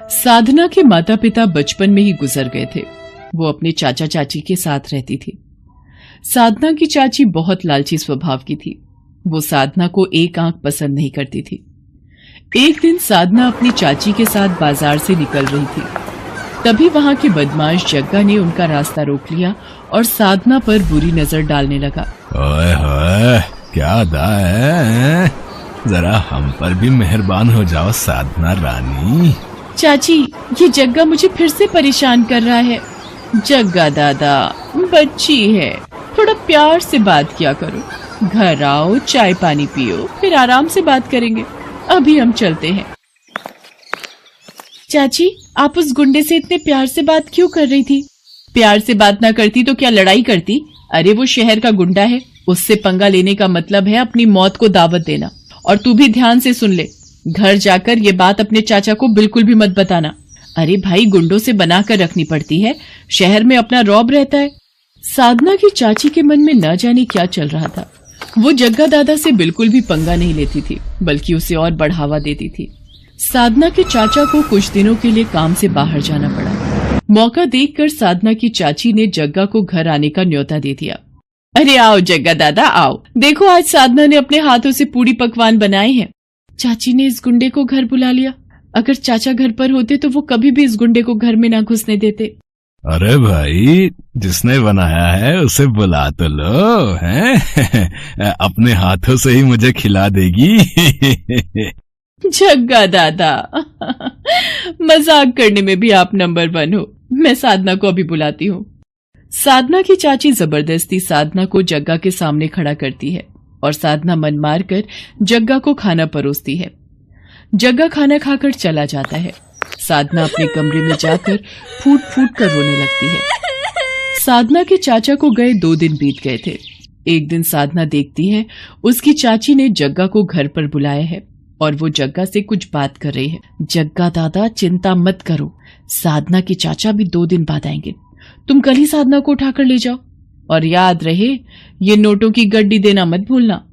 साधना के माता पिता बचपन में ही गुजर गए थे। वो अपने चाचा चाची के साथ रहती थी। साधना की चाची बहुत लालची स्वभाव की थी। वो साधना को एक आंख पसंद नहीं करती थी। एक दिन साधना अपनी चाची के साथ बाजार से निकल रही थी। तभी वहां के बदमाश जग्गा ने उनका रास्ता रोक लिया और साधना पर बुरी नजर डालने लगा। ओए होए, क्या अदा है? जरा हम पर भी मेहरबान हो जाओ साधना रानी। चाची, ये जग्गा मुझे फिर से परेशान कर रहा है। जग्गा दादा, बच्ची है, थोड़ा प्यार से बात किया करो। घर आओ, चाय पानी पियो, फिर आराम से बात करेंगे। अभी हम चलते हैं। चाची, आप उस गुंडे से इतने प्यार से बात क्यों कर रही थी? प्यार से बात ना करती तो क्या लड़ाई करती? अरे वो शहर का गुंडा है, उससे पंगा लेने का मतलब है अपनी मौत को दावत देना। और तू भी ध्यान से सुन ले, घर जाकर ये बात अपने चाचा को बिल्कुल भी मत बताना। अरे भाई, गुंडों से बना कर रखनी पड़ती है, शहर में अपना रौब रहता है। साधना की चाची के मन में न जाने क्या चल रहा था। वो जग्गा दादा से बिल्कुल भी पंगा नहीं लेती थी, बल्कि उसे और बढ़ावा देती थी। साधना के चाचा को कुछ दिनों के लिए काम से बाहर जाना पड़ा। मौका देखकर साधना की चाची ने जग्गा को घर आने का न्योता दे दिया। अरे आओ जग्गा दादा, आओ, देखो आज साधना ने अपने हाथों से पूरी पकवान बनाए हैं। चाची ने इस गुंडे को घर बुला लिया। अगर चाचा घर पर होते तो वो कभी भी इस गुंडे को घर में ना घुसने देते। अरे भाई, जिसने बनाया है उसे बुला तो लो, हैं? अपने हाथों से ही मुझे खिला देगी। जग्गा दादा, मजाक करने में भी आप नंबर 1 हो। मैं साधना को अभी बुलाती हूँ। साधना की चाची जबरदस्ती साधना को जग्गा के सामने खड़ा करती है और साधना मन मार कर जग्गा को खाना परोसती है। जग्गा खाना खाकर चला जाता है। साधना अपने कमरे में जाकर फूट फूट कर रोने लगती है। साधना के चाचा को गए 2 दिन बीत गए थे। एक दिन साधना देखती है उसकी चाची ने जग्गा को घर पर बुलाया है और वो जग्गा से कुछ बात कर रही है। जग्गा दादा, चिंता मत करो, साधना के चाचा भी 2 दिन बाद आएंगे। तुम कल ही साधना को उठाकर ले जाओ और याद रहे, ये नोटों की गड्डी देना मत भूलना।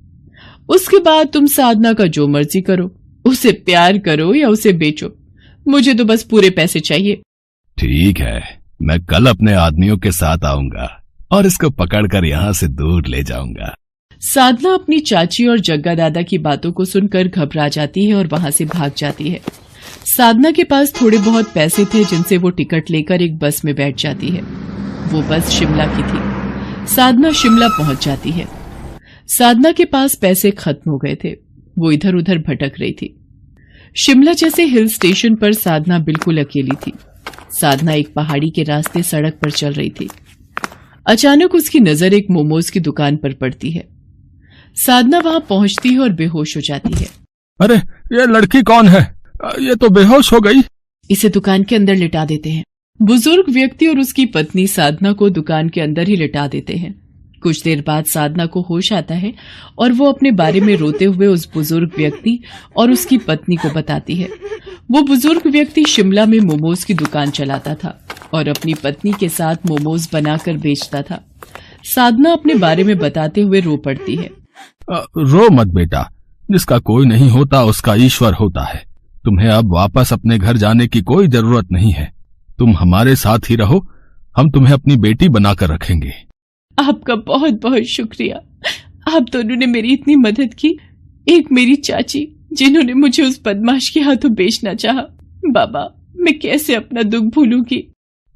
उसके बाद तुम साधना का जो मर्जी करो, उसे प्यार करो या उसे बेचो, मुझे तो बस पूरे पैसे चाहिए। ठीक है, मैं कल अपने आदमियों के साथ आऊंगा और इसको पकड़कर यहाँ से दूर ले जाऊंगा। साधना अपनी चाची और जग्गा दादा की बातों को सुनकर घबरा जाती है और वहां से भाग जाती है। साधना के पास थोड़े बहुत पैसे थे जिनसे वो टिकट लेकर एक बस में बैठ जाती है। वो बस शिमला की थी। साधना शिमला पहुंच जाती है। साधना के पास पैसे खत्म हो गए थे। वो इधर उधर भटक रही थी। शिमला जैसे हिल स्टेशन पर साधना बिल्कुल अकेली थी। साधना एक पहाड़ी के रास्ते सड़क पर चल रही थी। अचानक उसकी नजर एक मोमोज की दुकान पर पड़ती है। साधना वहां पहुंचती है और बेहोश हो जाती है। अरे, ये लड़की कौन है? ये तो बेहोश हो गई। इसे दुकान के अंदर लिटा देते हैं। बुजुर्ग व्यक्ति और उसकी पत्नी साधना को दुकान के अंदर ही लिटा देते हैं। कुछ देर बाद साधना को होश आता है और वो अपने बारे में रोते हुए उस बुजुर्ग व्यक्ति और उसकी पत्नी को बताती है। वो बुजुर्ग व्यक्ति शिमला में मोमोज की दुकान चलाता था और अपनी पत्नी के साथ मोमोज बनाकर बेचता था। साधना अपने बारे में बताते हुए रो पड़ती है। रो मत बेटा, जिसका कोई नहीं होता उसका ईश्वर होता है। तुम्हें अब वापस अपने घर जाने की कोई जरूरत नहीं है। तुम हमारे साथ ही रहो, हम तुम्हें अपनी बेटी बनाकर रखेंगे। आपका बहुत बहुत शुक्रिया। आप दोनों ने मेरी इतनी मदद की। एक मेरी चाची जिन्होंने मुझे उस बदमाश के हाथों बेचना चाहा। बाबा, मैं कैसे अपना दुख भूलूंगी।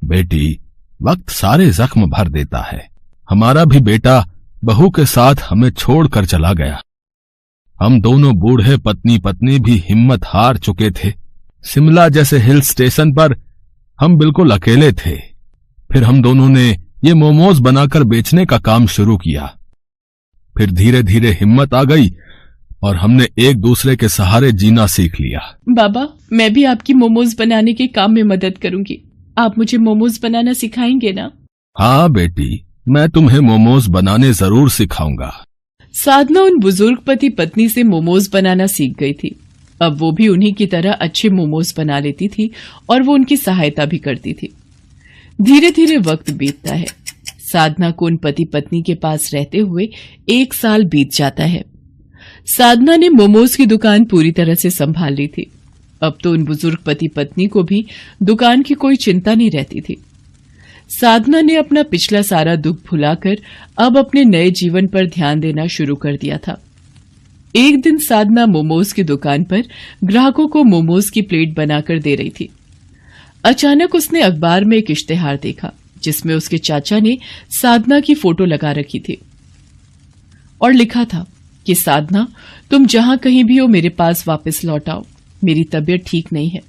बेटी, वक्त सारे जख्म भर देता है। हमारा भी बेटा बहू के साथ हमें छोड़कर चला गया। हम दोनों बूढ़े पत्नी पत्नी भी हिम्मत हार चुके थे। शिमला जैसे हिल स्टेशन पर हम बिल्कुल अकेले थे। फिर हम दोनों ने ये मोमोज बनाकर बेचने का काम शुरू किया। फिर धीरे धीरे हिम्मत आ गई और हमने एक दूसरे के सहारे जीना सीख लिया। बाबा, मैं भी आपकी मोमोज बनाने के काम में मदद करूंगी। आप मुझे मोमोज बनाना सिखाएंगे ना? हाँ बेटी, मैं तुम्हें मोमोज बनाने जरूर सिखाऊंगा। साधना उन बुजुर्ग पति पत्नी से मोमोज बनाना सीख गई थी। अब वो भी उन्हीं की तरह अच्छे मोमोज बना लेती थी और वो उनकी सहायता भी करती थी। धीरे धीरे वक्त बीतता है। साधना को उन पति पत्नी के पास रहते हुए 1 साल बीत जाता है। साधना ने मोमोज की दुकान पूरी तरह से संभाल ली थी। अब तो उन बुजुर्ग पति पत्नी को भी दुकान की कोई चिंता नहीं रहती थी। साधना ने अपना पिछला सारा दुख भुलाकर अब अपने नए जीवन पर ध्यान देना शुरू कर दिया था। एक दिन साधना मोमोज की दुकान पर ग्राहकों को मोमोज की प्लेट बनाकर दे रही थी। अचानक उसने अखबार में एक इश्तेहार देखा जिसमें उसके चाचा ने साधना की फोटो लगा रखी थी और लिखा था कि साधना, तुम जहां कहीं भी हो मेरे पास वापस लौट आओ, मेरी तबीयत ठीक नहीं है।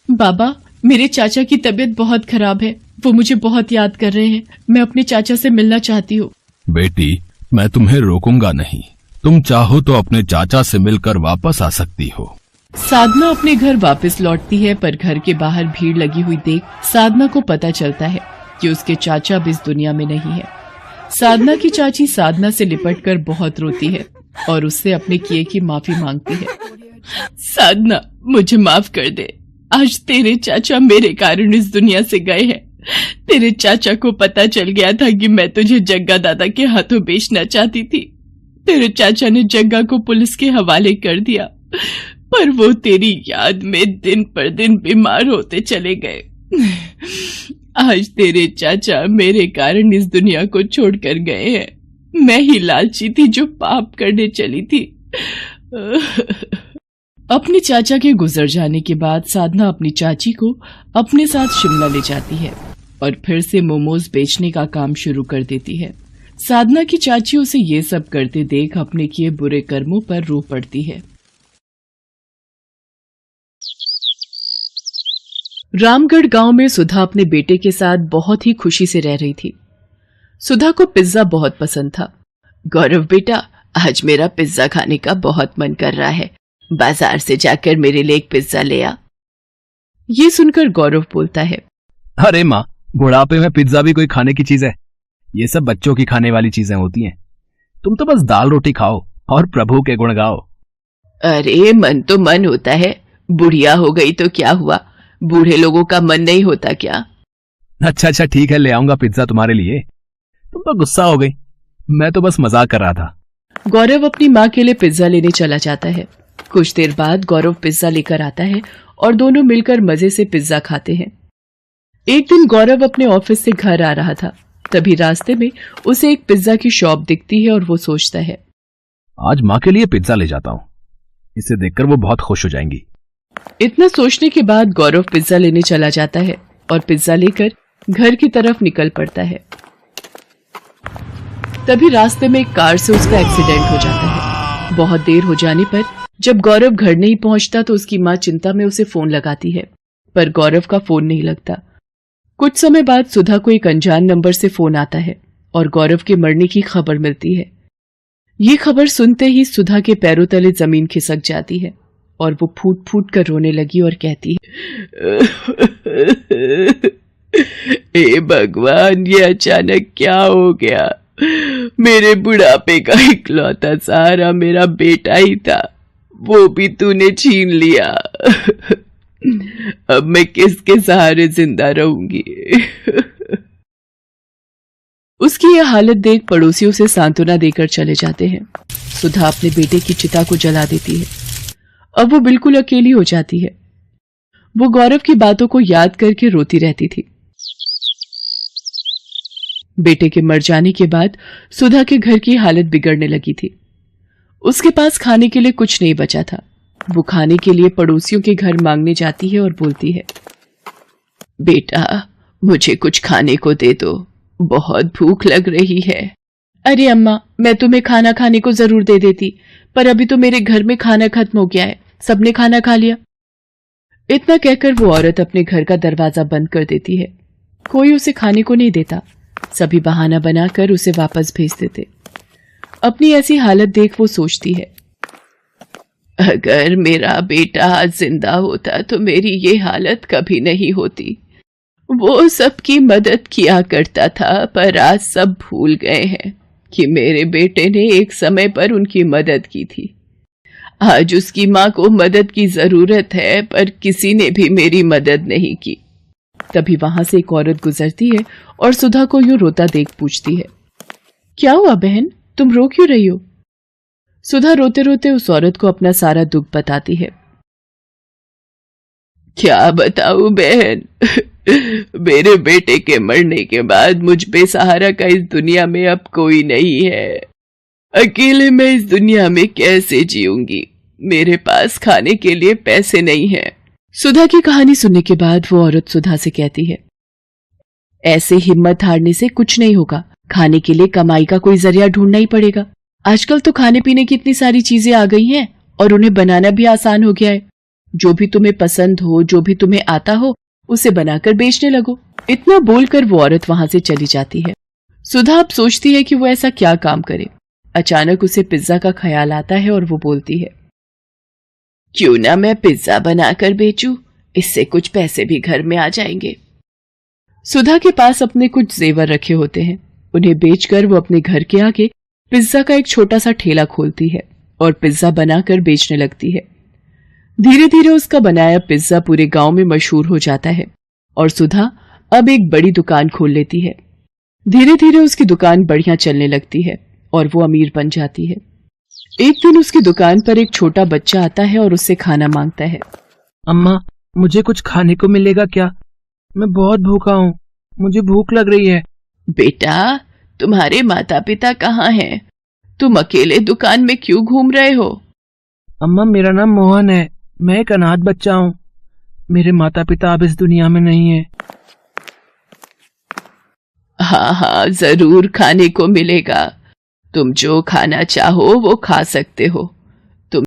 बाबा, मेरे चाचा की तबीयत बहुत खराब है, वो मुझे बहुत याद कर रहे हैं, मैं अपने चाचा से मिलना चाहती हूँ। बेटी, मैं तुम्हें रोकूंगा नहीं, तुम चाहो तो अपने चाचा से मिलकर वापस आ सकती हो। साधना अपने घर वापस लौटती है, पर घर के बाहर भीड़ लगी हुई देख साधना को पता चलता है कि उसके चाचा अब इस दुनिया में नहीं है। साधना की चाची साधना से लिपटकर बहुत रोती है और उससे अपने किए की माफी मांगती है। साधना, मुझे माफ कर दे, आज तेरे चाचा मेरे कारण इस दुनिया से गए हैं। तेरे चाचा को पता चल गया था कि मैं तुझे जग्गा दादा के हाथों बेचना चाहती थी। तेरे चाचा ने जग्गा को पुलिस के हवाले कर दिया, पर वो तेरी याद में दिन पर दिन बीमार होते चले गए। आज तेरे चाचा मेरे कारण इस दुनिया को छोड़कर गए हैं। मैं ही लालची थी जो पाप करने चली थी। अपने चाचा के गुजर जाने के बाद साधना अपनी चाची को अपने साथ शिमला ले जाती है और फिर से मोमोज बेचने का काम शुरू कर देती है। साधना की चाची उसे ये सब करते देख अपने किए बुरे कर्मों पर रो पड़ती है। रामगढ़ गांव में सुधा अपने बेटे के साथ बहुत ही खुशी से रह रही थी। सुधा को पिज्जा बहुत पसंद था। गौरव बेटा, आज मेरा पिज्जा खाने का बहुत मन कर रहा है, बाजार से जाकर मेरे लिए एक पिज्जा ले आ। ये सुनकर गौरव बोलता है, अरे माँ, बुढ़ापे में पिज्जा भी कोई खाने की चीज है? ये सब बच्चों की खाने वाली चीजें होती हैं। तुम तो बस दाल रोटी खाओ और प्रभु के गुण गाओ। अरे मन तो मन होता है, बुढ़िया हो गई तो क्या हुआ, बूढ़े लोगों का मन नहीं होता क्या? अच्छा ठीक है, ले आऊंगा पिज्जा तुम्हारे लिए। तुम तो गुस्सा हो गई, मैं तो बस मजाक कर रहा था। गौरव अपनी माँ के लिए पिज्जा लेने चला जाता है। कुछ देर बाद गौरव पिज्जा लेकर आता है और दोनों मिलकर मजे से पिज्जा खाते हैं। एक दिन गौरव अपने ऑफिस से घर आ रहा था, तभी रास्ते में उसे एक पिज्जा की शॉप दिखती है और वो सोचता है, आज माँ के लिए पिज्जा ले जाता हूँ, इसे देखकर वो बहुत खुश हो जाएंगी। इतना सोचने के बाद गौरव पिज्जा लेने चला जाता है और पिज्जा लेकर घर की तरफ निकल पड़ता है। तभी रास्ते में एक कार से उसका एक्सीडेंट हो जाता है। बहुत देर हो जाने पर जब गौरव घर नहीं पहुंचता तो उसकी माँ चिंता में उसे फोन लगाती है, पर गौरव का फोन नहीं लगता। कुछ समय बाद सुधा को एक अनजान नंबर से फोन आता है और गौरव के मरने की खबर मिलती है। ये खबर सुनते ही सुधा के पैरों तले जमीन खिसक जाती है और वो फूट फूट कर रोने लगी और कहती है, हे भगवान, ये अचानक क्या हो गया? मेरे बुढ़ापे का इकलौता सहारा मेरा बेटा ही था, वो भी तूने छीन लिया। अब मैं किसके सहारे जिंदा रहूंगी? उसकी यह हालत देख पड़ोसियों से सांत्वना देकर चले जाते हैं। सुधा अपने बेटे की चिता को जला देती है। अब वो बिल्कुल अकेली हो जाती है। वो गौरव की बातों को याद करके रोती रहती थी। बेटे के मर जाने के बाद सुधा के घर की हालत बिगड़ने लगी थी। उसके पास खाने के लिए कुछ नहीं बचा था। वो खाने के लिए पड़ोसियों के घर मांगने जाती है और बोलती है, बेटा मुझे कुछ खाने को दे दो, बहुत भूख लग रही है। अरे अम्मा, मैं तुम्हें खाना खाने को जरूर दे देती, पर अभी तो मेरे घर में खाना खत्म हो गया है, सबने खाना खा लिया। इतना कहकर वो औरत अपने घर का दरवाजा बंद कर देती है। कोई उसे खाने को नहीं देता, सभी बहाना बनाकर उसे वापस भेज देते। अपनी ऐसी हालत देख वो सोचती है, अगर मेरा बेटा आज जिंदा होता तो मेरी ये हालत कभी नहीं होती। वो सबकी मदद किया करता था, पर आज सब भूल गए हैं कि मेरे बेटे ने एक समय पर उनकी मदद की थी। आज उसकी माँ को मदद की जरूरत है, पर किसी ने भी मेरी मदद नहीं की। तभी वहां से एक औरत गुजरती है और सुधा को यूं रोता देख पूछती है, क्या हुआ बहन, तुम रो क्यों रही हो? सुधा रोते रोते उस औरत को अपना सारा दुख बताती है। क्या बताऊं बहन, मेरे बेटे के मरने के बाद मुझ बेसहारा का इस दुनिया में अब कोई नहीं है। अकेले मैं इस दुनिया में कैसे जीऊंगी? मेरे पास खाने के लिए पैसे नहीं है। सुधा की कहानी सुनने के बाद वो औरत सुधा से कहती है, ऐसे हिम्मत हारने से कुछ नहीं होगा। खाने के लिए कमाई का कोई जरिया ढूंढना ही पड़ेगा। आजकल तो खाने पीने की इतनी सारी चीजें आ गई हैं और उन्हें बनाना भी आसान हो गया है। जो भी तुम्हें पसंद हो, जो भी तुम्हें आता हो, उसे बनाकर बेचने लगो। इतना बोलकर वो औरत वहां से चली जाती है। सुधा अब सोचती है कि वो ऐसा क्या काम करे। अचानक उसे पिज्जा का ख्याल आता है और वो बोलती है, क्यों ना मैं पिज्जा बनाकर बेचूं, इससे कुछ पैसे भी घर में आ जाएंगे। सुधा के पास अपने कुछ जेवर रखे होते हैं। उन्हें बेचकर वो अपने घर के आगे पिज्जा का एक छोटा सा ठेला खोलती है और पिज्जा बनाकर बेचने लगती है। धीरे धीरे उसका बनाया पिज्जा पूरे गांव में मशहूर हो जाता है और सुधा अब एक बड़ी दुकान खोल लेती है। धीरे धीरे उसकी दुकान बढ़िया चलने लगती है और वो अमीर बन जाती है। एक दिन उसकी दुकान पर एक छोटा बच्चा आता है और उससे खाना मांगता है। अम्मा, मुझे कुछ खाने को मिलेगा क्या? मैं बहुत भूखा हूँ, मुझे भूख लग रही है। बेटा, तुम्हारे माता पिता कहाँ हैं? तुम अकेले दुकान में क्यों घूम रहे हो? अम्मा, मेरा नाम मोहन है, मैं एक अनाथ बच्चा हूँ। मेरे माता पिता अब इस दुनिया में नहीं है। हाँ हाँ, जरूर खाने को मिलेगा। तुम जो खाना चाहो वो खा सकते हो।